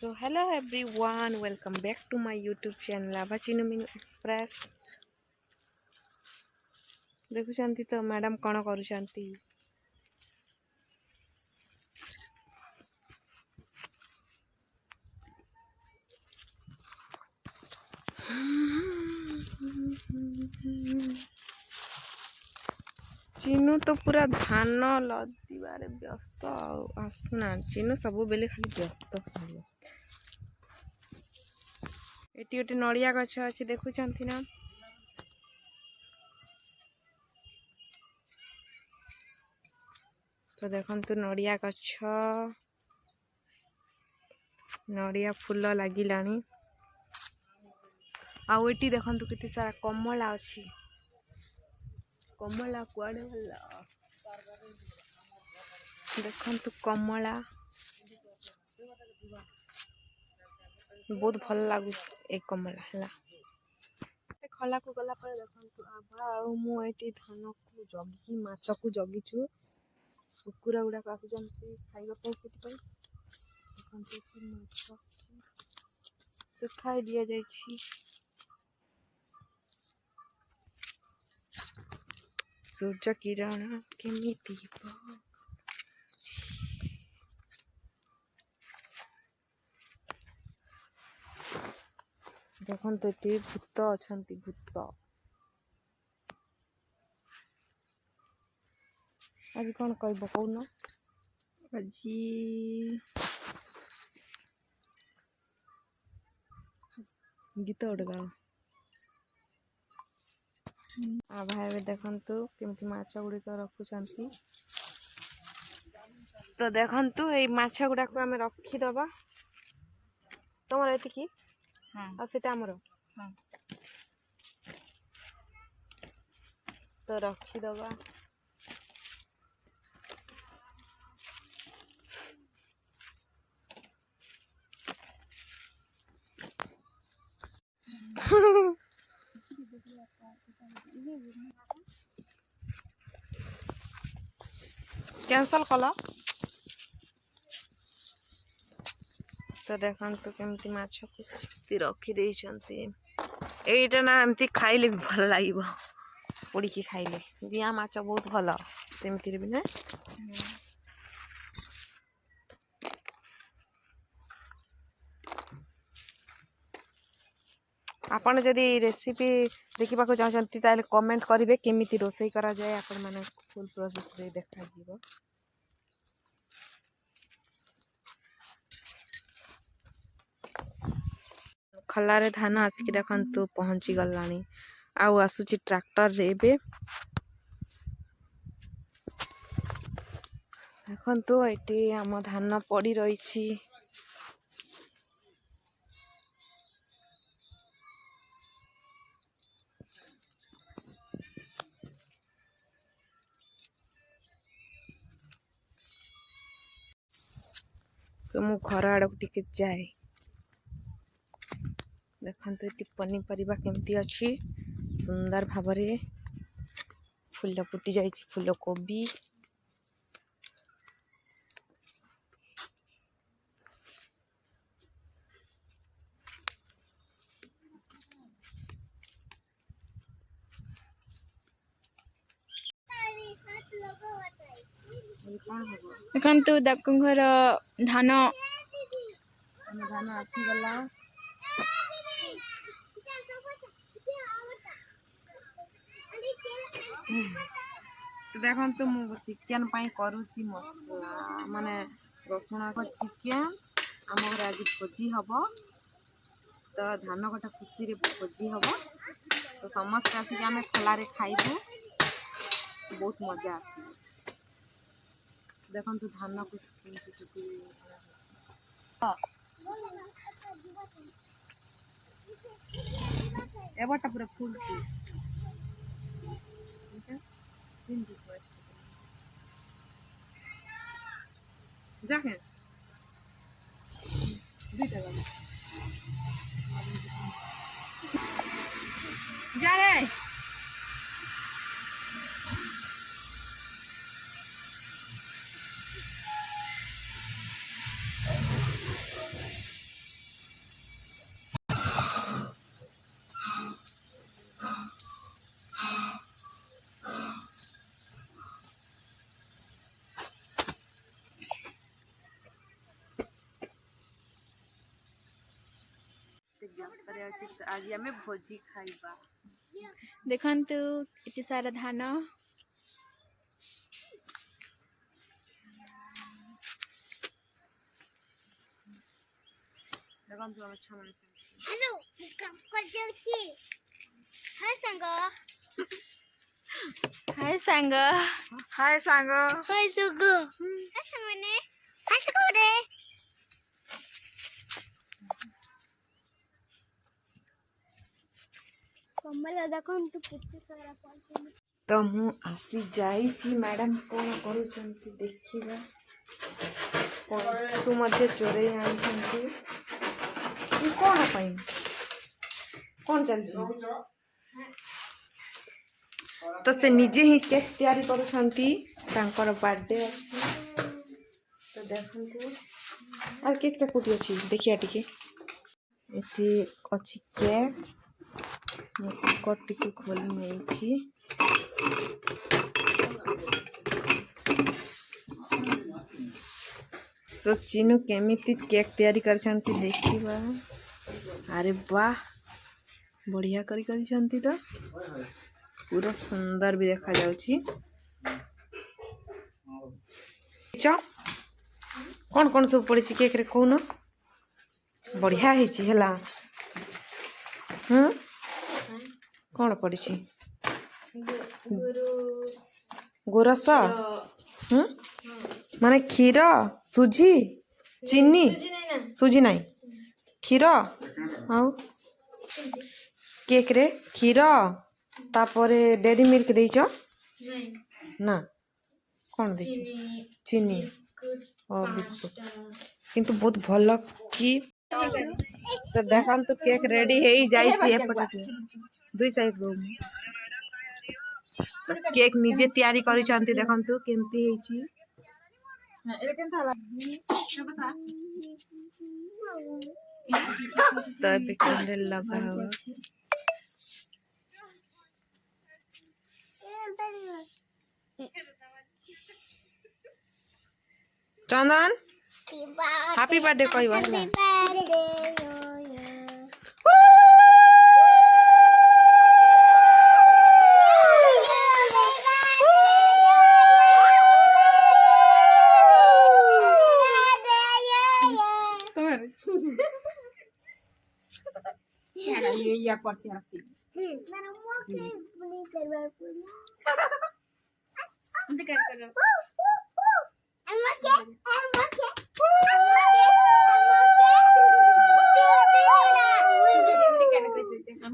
So hello everyone, welcome back to my YouTube channel Abachinu Minu Express। देखुछंती तो madam कौन करुछंती। चिनू तो पूरा धान लदिबारे व्यस्त आसुना। चिनू सब बेले खाली व्यस्त। एटी गोटे नड़िया गछ अच्छे देखुछंती ना। तो देखंतु नड़िया गछ, नड़िया फूल लागिलानी। आउ एटी देखंतु केते सारा कमला अछि। कमला कुआडे गला देखंतु कमला बहुत भल लागु। एक कमला हला खला को गला पर देखंतु आभा आ मु एटी धान को जगी माछ को जगीछु। कुकुरा गुडा आसु जंती खाइबा पे सेट पर देखंतु कि माछ सुखाई दिया जाय छी। सूर्य किरण केमिति देखंतु एटी भूत अछंती। भूत आज कौन कहब कौन अजी गीत गोटे गाओ। आ भाई देखंतु केमती माछ गुड़िक रखुचंती। तो देखंतु ए माछ गुडा को हमें रखीदबा। तुमर एतिकी आ सेटा हमरो तो रखीदबा। कैंसल कला। तो देखंतु केमती माछ को रखी देइछंती। एइटा ना एमती खाइले भी भल लागिबो। पोड़ी की खाइले दिया माछ बहुत भल सेमती भी ना। आपण जदि रेसिपी देखा चाहते ताले कमेंट करेंगे केमिति रोसई करा जाए। आपण माने फुल प्रोसेस रे देखा जीवो। खलारे धान आसिक देखंतु पहुंची गलानी। आउ आसुची ट्रैक्टर रे बे देखंतु एटी आम धान पड़ी रही छी। सो मु घर आड़ टिके जाए। देखंतु एटी पनीपरिबा केमती अछि। सुंदर भाबरे फूल फुटी जाई छी। फूल कोबी देखंतु घर धान धान आसी गला। देखंतु मु चिकन पाई करूची मसला माने रसुण को चिकन आम घर आज भोजी हब। तो धान कटा खुशी रे भोजी हब। तो समस्त आसिक आम खलारे खाइबू। बहुत मजा आसी। देखंतु धान को एबारटा पूरा फुल की जाके जा रे ବ୍ୟସ୍ତରେ ଅଛି ତ ଆଜି ଆମେ ଭୋଜି ଖାଇବା। ଦେଖନ୍ତୁ ଏତେ ସାରା ଧାନ। ଦେଖନ୍ତୁ ଆମ ଛୁଆମାନେ हेलो काम कर जाउछी हाय संग ହାଏ ସାଙ୍ଗ। ହାଏ ସାଙ୍ଗ। हाय सुगु हाय संगने हाय सुगुरे कमला देखन तू कितने सारा पाल ତ ମୁଁ ଆସି ଯାଇଛି ମ୍ୟାଡ଼ାମ କ'ଣ କରୁଛନ୍ତି ଦେଖିବା। ପଇସାକୁ ମଧ୍ୟ ଚୋରେଇ ଆଣିଛନ୍ତି। କ'ଣ ପାଇଁ କ'ଣ ଚାଲିଛି? ତ ସେ ନିଜେ ହିଁ କେକ୍ ତିଆରି କରୁଛନ୍ତି। ତାଙ୍କର ବାର୍ଥଡେ ଅଛି। ତ ଦେଖନ୍ତୁ ଆରେ କେକ୍ଟା କେଉଁଠି ଅଛି ଦେଖିବା ଟିକେ। ଏଠି ଅଛି କେକ୍। ମୁଁ ଟିକେ ଖୋଲି ନେଇଛି। ସୋ ଚିନୁ କେମିତି କେକ୍ ତିଆରି କରିଛନ୍ତି ଦେଖିବା। ଆରେ ବାଃ ବଢ଼ିଆ କରିଛନ୍ତି ତ ପୁରା ସୁନ୍ଦର ବି ଦେଖାଯାଉଛି। କ'ଣ କ'ଣ ସବୁ ପଡ଼ିଛି କେକ୍ରେ କହୁନ? ବଢ଼ିଆ ହେଇଛି ହେଲା। କ'ଣ ପଡ଼ିଛି? ଗୋରସ ମାନେ କ୍ଷୀର ସୁଜି ଚିନି ସୁଜି ନାହିଁ କ୍ଷୀର ଆଉ କେକ୍ରେ କ୍ଷୀର ତାପରେ ଡେରି ମିଲ୍କ ଦେଇଛ ନା କ'ଣ ଦେଇଛ? ଚିନି ଓ ବିସ୍କୁଟ କିନ୍ତୁ ବହୁତ ଭଲ କି। ତ ଦେଖନ୍ତୁ କେକ୍ ରେଡି ହେଇଯାଇଛି। ଏପଟେ ଦୁଇ ସାଇଡ୍ କେକ୍ ନିଜେ ତିଆରି କରିଛନ୍ତି। ଦେଖନ୍ତୁ କେମିତି ହେଇଛି। ତ ଏବେ କ୍ୟାଣ୍ଡେଲ ଲଗା ହବ। ଚନ୍ଦନ ହାପି ବାର୍ଥଡେ କହିବ ହେଲା।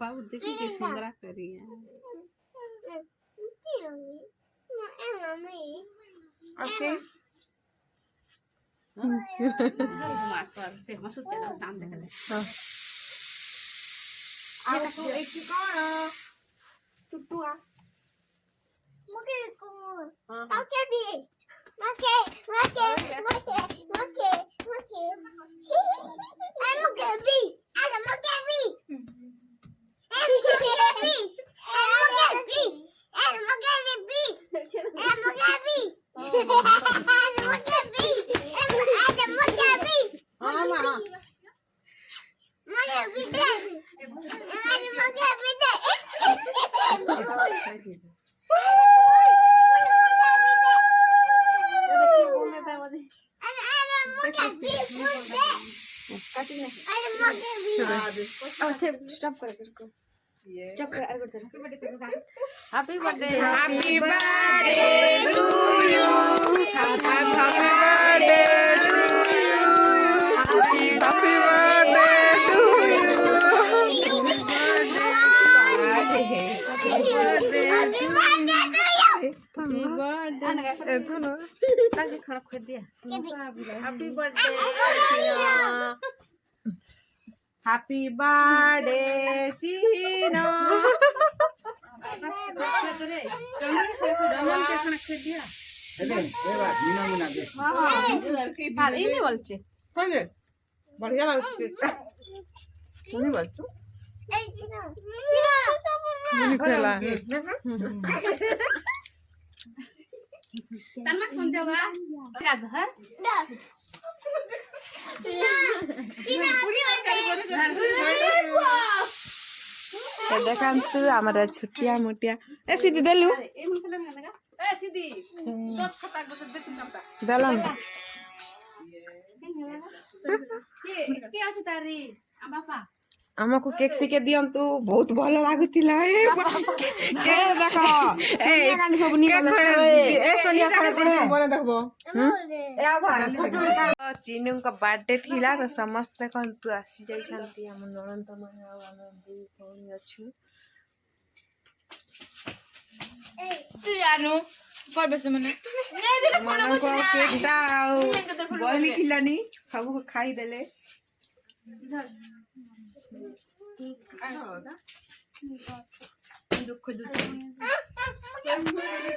बाबू देखी के सुंदरा करी है। ओके मातर से हम सोचे ना दाम देख ले। ଆଉ ଏଠି କ'ଣ ଟୁଟୁଆ मुके को हाँ। ओके भी मुके मुके मुके मुके मुके आई मुके भी आई मुके भी आई मुके भी आई मुके भी आई मुके भी आई मुके भी आई मुके भी आई मुके भी हाँ माँ मुके भी दे आई मुके भी दे स्टॉप कर इसको स्टॉप कर अरे कर happy birthday happy birthday to you happy birthday to you happy birthday to happy birthday happy birthday चीनो इने बोलछे कौन बढ़िया लाଗୁଛି তুমি বলছো मुनि खेला तन्मा कौन देगा का धर Cina, ଦେଖନ୍ତୁ ଆମର ଛୋଟିଆ ମୋଟିଆ ଏ ସିଧି ଦେଲୁ ଏ ମୁଁ ଖେଳ ନା ନା ଏ ସିଦି ସ୍ଟପ ଖାତା ଗୋଟେ ଦେ ତିନଟା ଦେଲନ କେ ଅଛି ତାରି ଆମ ବାପା ଆମକୁ କେକ୍ ଟିକେ ଦିଅନ୍ତୁ ବହୁତ ଭଲ ଲାଗୁଥିଲା କେକ୍ ଦେଖ ଏ କାଲି ସବୁ ଏ ସୋନିଆ ଖାଲି ମନେ ଦେଖବ ଚିନୁଙ୍କ ବାର୍ଥଡେ ଥିଲା ତ ସମସ୍ତେ କନ୍ତୁ ଆସି ଯାଇଛନ୍ତି ଆମ ନଣନ୍ଦ ମାନେ ଆଉ ଆମେ ଦୁଇ ଭଉଣୀ ଅଛୁ ତୁ ଜାନୁ করবে ସେମାନେ ମାନଙ୍କୁ ଆଉ କେକଟା ଆଉ ବହି ଥିଲାନି ସବୁ ଖାଇଦେଲେ ଦୁଃଖ